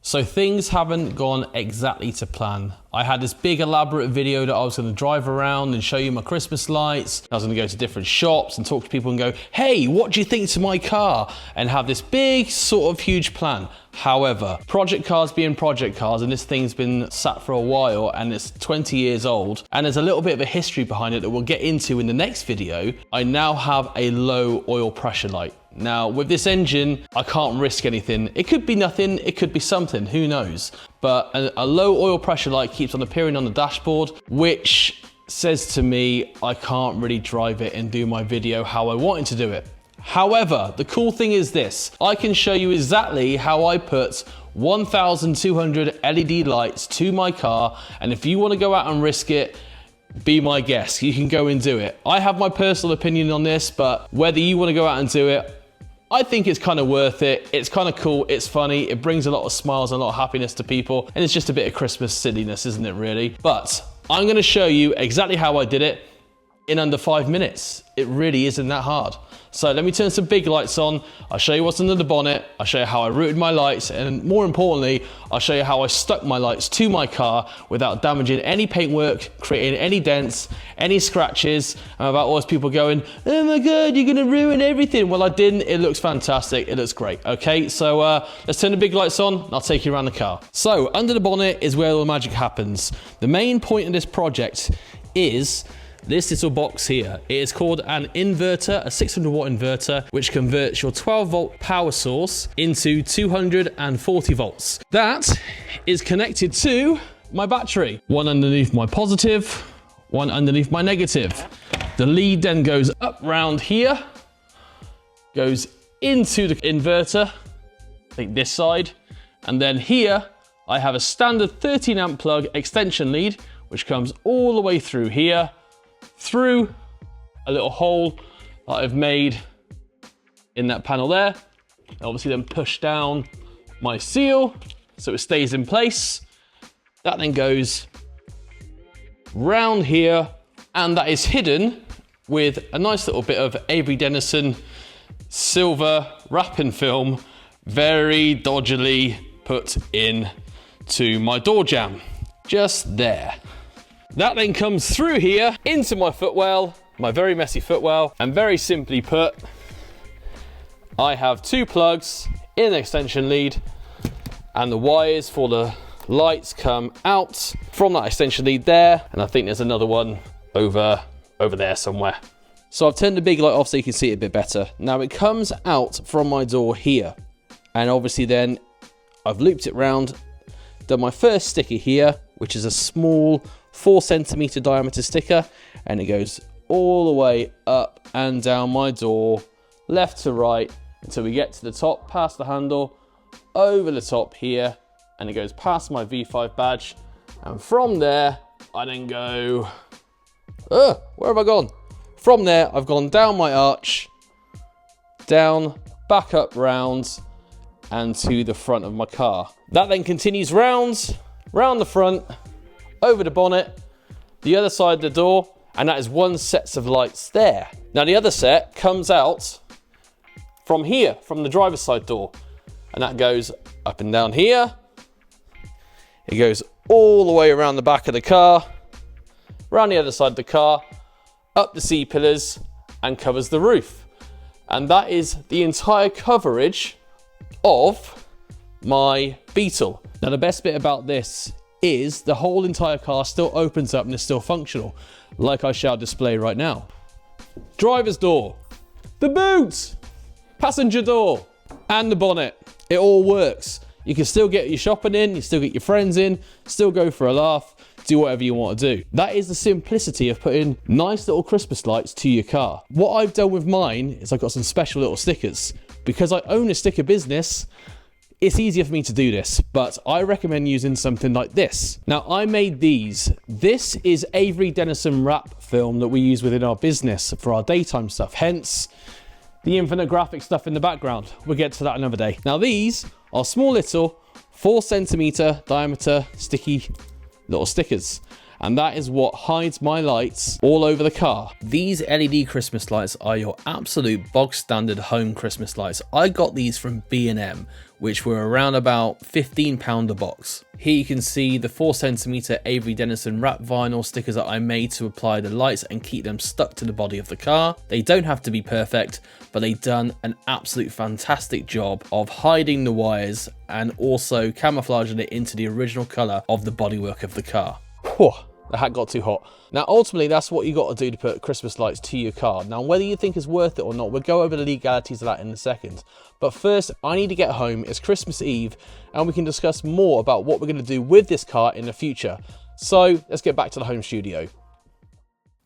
So things haven't gone exactly to plan. I had this big elaborate video that I was going to drive around and show you my Christmas lights. I was going to go to different shops and talk to people and go, hey, what do you think to my car? And have this big sort of huge plan. However, project cars being project cars, and this thing's been sat for a while and it's 20 years old, and there's a little bit of a history behind it that we'll get into in the next video. I now have a low oil pressure light. Now, with this engine, I can't risk anything. It could be nothing, it could be something, who knows? But a low oil pressure light keeps on appearing on the dashboard, which says to me, I can't really drive it and do my video how I wanted to do it. However, the cool thing is this, I can show you exactly how I put 1,200 LED lights to my car, and if you want to go out and risk it, be my guest, you can go and do it. I have my personal opinion on this, but whether you want to go out and do it, I think it's kind of worth it. It's kind of cool, it's funny, it brings a lot of smiles and a lot of happiness to people, and it's just a bit of Christmas silliness, isn't it really? But I'm going to show you exactly how I did it in under 5 minutes. It really isn't that hard. So let me turn some big lights on, I'll show you what's under the bonnet, I'll show you how I routed my lights, and more importantly, I'll show you how I stuck my lights to my car without damaging any paintwork, creating any dents, any scratches. And about all those people going, oh my God, you're gonna ruin everything. Well, I didn't, it looks fantastic, it looks great. Okay, so let's turn the big lights on, and I'll take you around the car. So under the bonnet is where all the magic happens. The main point of this project is this little box here. It is called an inverter, a 600 watt inverter, which converts your 12 volt power source into 240 volts. That is connected to my battery. One underneath my positive, one underneath my negative. The lead then goes up round here, goes into the inverter, I think this side, and then here I have a standard 13 amp plug extension lead, which comes all the way through here, through a little hole that I've made in that panel there. Obviously then push down my seal so it stays in place. That then goes round here, and that is hidden with a nice little bit of Avery Dennison silver wrapping film, very dodgily put in to my door jamb, just there. That then comes through here into my footwell, my very messy footwell, and very simply put, I have two plugs in an extension lead, and the wires for the lights come out from that extension lead there, and I think there's another one over there somewhere. So I've turned the big light off so you can see it a bit better. Now it comes out from my door here, and obviously then I've looped it round, done my first sticker here, which is a small 4 centimeter diameter sticker, and it goes all the way up and down my door, left to right, until we get to the top, past the handle, over the top here, and it goes past my V5 badge, and from there I then go, where have I gone? From there I've gone down my arch, down, back up round, and to the front of my car. That then continues round the front, over the bonnet, the other side of the door, and that is one set of lights there. Now the other set comes out from here, from the driver's side door, and that goes up and down here. It goes all the way around the back of the car, around the other side of the car, up the C-pillars, and covers the roof. And that is the entire coverage of my Beetle. Now the best bit about this is the whole entire car still opens up and is still functional, like I shall display right now. Driver's door, the boot, passenger door, and the bonnet. It all works. You can still get your shopping in, you still get your friends in, still go for a laugh, do whatever you want to do. That is the simplicity of putting nice little Christmas lights to your car. What I've done with mine is I've got some special little stickers. Because I own a sticker business, it's easier for me to do this, but I recommend using something like this. Now, I made these. This is Avery Dennison wrap film that we use within our business for our daytime stuff, hence the infinite graphic stuff in the background. We'll get to that another day. Now, these are small little 4 centimeter diameter sticky little stickers, and that is what hides my lights all over the car. These LED Christmas lights are your absolute bog standard home Christmas lights. I got these from B&M, which were around about £15 a box. Here you can see the 4cm Avery Dennison wrap vinyl stickers that I made to apply the lights and keep them stuck to the body of the car. They don't have to be perfect, but they've done an absolute fantastic job of hiding the wires and also camouflaging it into the original colour of the bodywork of the car. Whew. The hat got too hot. Now, ultimately, that's what you got to do to put Christmas lights to your car. Now, whether you think it's worth it or not, we'll go over the legalities of that in a second. But first, I need to get home. It's Christmas Eve, and we can discuss more about what we're going to do with this car in the future. So, let's get back to the home studio.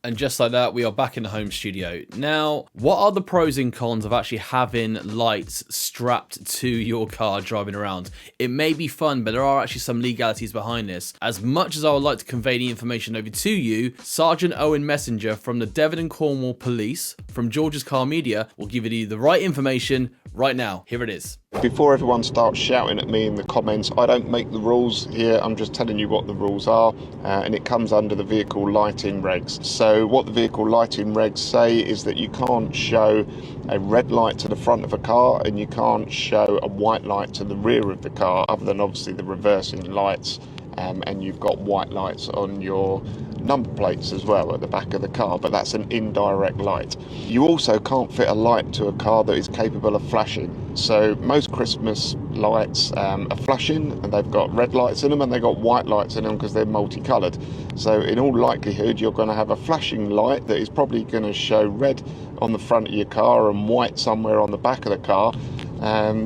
And just like that, we are back in the home studio. Now, what are the pros and cons of actually having lights strapped to your car driving around? It may be fun, but there are actually some legalities behind this. As much as I would like to convey the information over to you, Sergeant Owen Messenger from the Devon and Cornwall Police from George's Car Media will give you the right information right now. Here it is. Before everyone starts shouting at me in the comments, I don't make the rules here, I'm just telling you what the rules are, and it comes under the vehicle lighting regs. So what the vehicle lighting regs say is that you can't show a red light to the front of a car and you can't show a white light to the rear of the car, other than obviously the reversing lights, and you've got white lights on your number plates as well at the back of the car, but that's an indirect light. You also can't fit a light to a car that is capable of flashing. So most Christmas lights are flashing, and they've got red lights in them and they've got white lights in them because they're multicolored. So in all likelihood, you're going to have a flashing light that is probably going to show red on the front of your car and white somewhere on the back of the car.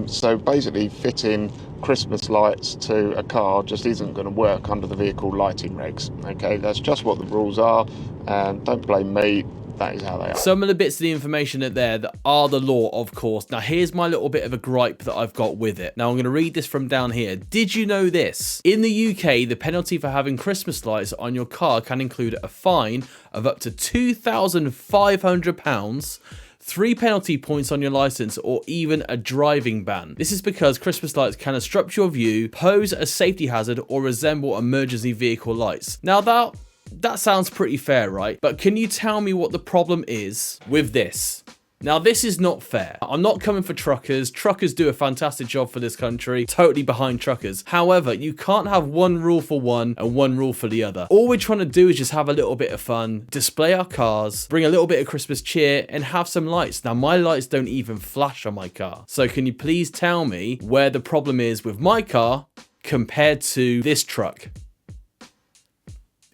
So basically fitting Christmas lights to a car just isn't going to work under the vehicle lighting regs. Okay, that's just what the rules are, and don't blame me. That is how they are. Some of the bits of the information that are the law, of course. Now, here's my little bit of a gripe that I've got with it. Now, I'm going to read this from down here. Did you know this? In the UK, the penalty for having Christmas lights on your car can include a fine of up to £2,500, 3 penalty points on your license, or even a driving ban. This is because Christmas lights can obstruct your view, pose a safety hazard, or resemble emergency vehicle lights. Now that sounds pretty fair, right? But can you tell me what the problem is with this? Now, this is not fair. I'm not coming for truckers. Truckers do a fantastic job for this country. Totally behind truckers. However, you can't have one rule for one and one rule for the other. All we're trying to do is just have a little bit of fun, display our cars, bring a little bit of Christmas cheer, and have some lights. Now, my lights don't even flash on my car. So can you please tell me where the problem is with my car compared to this truck?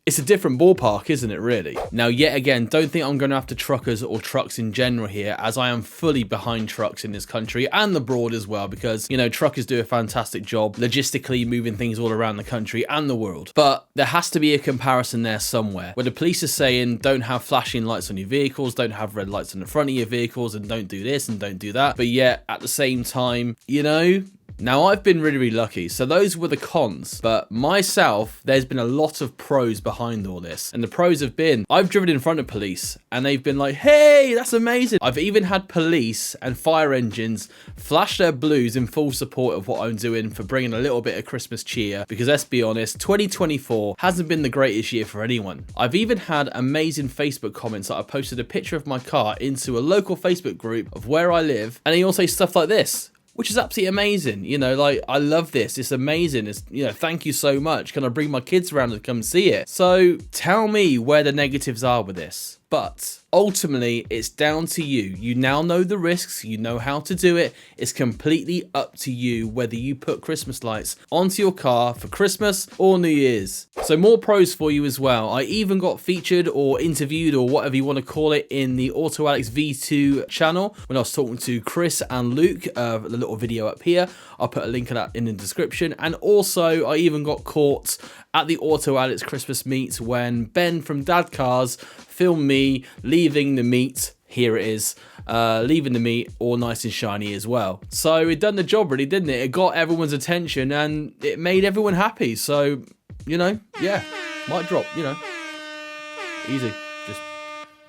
It's a different ballpark, isn't it, really? Now, yet again, don't think I'm going after truckers or trucks in general here, as I am fully behind trucks in this country and abroad as well, because, you know, truckers do a fantastic job logistically moving things all around the country and the world. But there has to be a comparison there somewhere, where the police are saying don't have flashing lights on your vehicles, don't have red lights on the front of your vehicles, and don't do this and don't do that. But yet, at the same time, you know, now, I've been really, really lucky. So those were the cons. But myself, there's been a lot of pros behind all this. And the pros have been, I've driven in front of police and they've been like, hey, that's amazing. I've even had police and fire engines flash their blues in full support of what I'm doing for bringing a little bit of Christmas cheer. Because let's be honest, 2024 hasn't been the greatest year for anyone. I've even had amazing Facebook comments that I posted a picture of my car into a local Facebook group of where I live. And they all say stuff like this, which is absolutely amazing. You know, like, I love this. It's amazing. It's, you know, thank you so much. Can I bring my kids around to come see it? So tell me where the negatives are with this. But ultimately, it's down to you. You now know the risks. You know how to do it. It's completely up to you whether you put Christmas lights onto your car for Christmas or New Year's. So more pros for you as well. I even got featured or interviewed or whatever you want to call it in the Auto Alex V2 channel when I was talking to Chris and Luke. The little video up here. I'll put a link of that in the description. And also, I even got caught at the Auto Alex Christmas meet when Ben from Dad Cars filmed me leaving the meet. Here it is, leaving the meet all nice and shiny as well. So it done the job really, didn't it? It got everyone's attention and it made everyone happy. So, you know, yeah, might drop, you know, easy, just,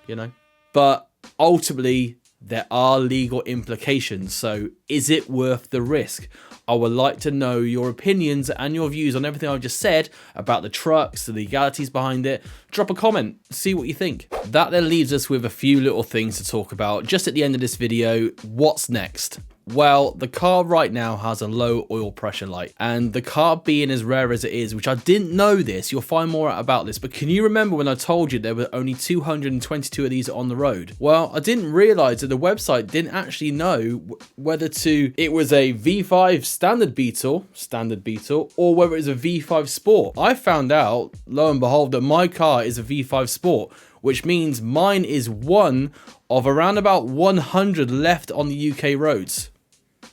you know. But ultimately, there are legal implications. So is it worth the risk? I would like to know your opinions and your views on everything I've just said about the trucks, the legalities behind it. Drop a comment, see what you think. That then leaves us with a few little things to talk about. Just at the end of this video, what's next? Well, the car right now has a low oil pressure light, and the car being as rare as it is, which I didn't know this, you'll find more out about this, but can you remember when I told you there were only 222 of these on the road? Well, I didn't realize that the website didn't actually know whether it was a V5 standard Beetle, or whether it was a V5 Sport. I found out, lo and behold, that my car is a V5 Sport, which means mine is one of around about 100 left on the UK roads.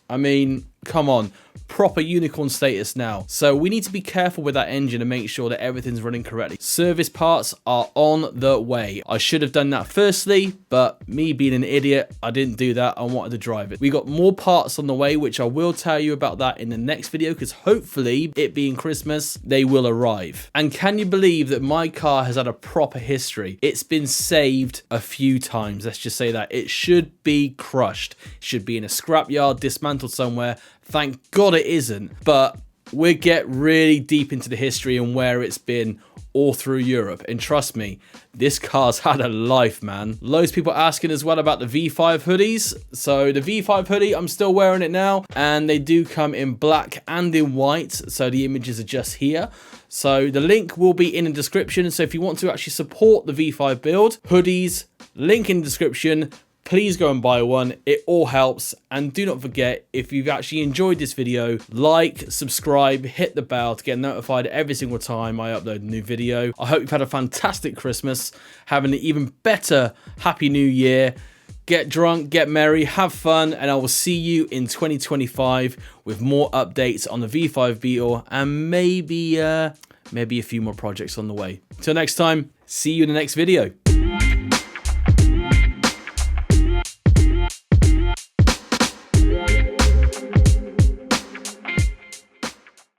I mean, come on, proper unicorn status now. So we need to be careful with that engine and make sure that everything's running correctly. Service parts are on the way. I should have done that firstly, but me being an idiot, I didn't do that. I wanted to drive it. We got more parts on the way, which I will tell you about that in the next video, because hopefully, it being Christmas, they will arrive. And can you believe that my car has had a proper history? It's been saved a few times. Let's just say that. It should be crushed. It should be in a scrapyard, dismantled somewhere. Thank God it isn't, but we'll get really deep into the history and where it's been all through Europe. And trust me, this car's had a life, man. Loads of people asking as well about the V5 hoodies. So the V5 hoodie, I'm still wearing it now, and they do come in black and in white. So the images are just here. So the link will be in the description. So if you want to actually support the V5 build, hoodies, link in the description. Please go and buy one. It all helps. And do not forget, if you've actually enjoyed this video, like, subscribe, hit the bell to get notified every single time I upload a new video. I hope you've had a fantastic Christmas, having an even better Happy New Year. Get drunk, get merry, have fun, and I will see you in 2025 with more updates on the V5 Beetle and maybe a few more projects on the way. Till next time, see you in the next video.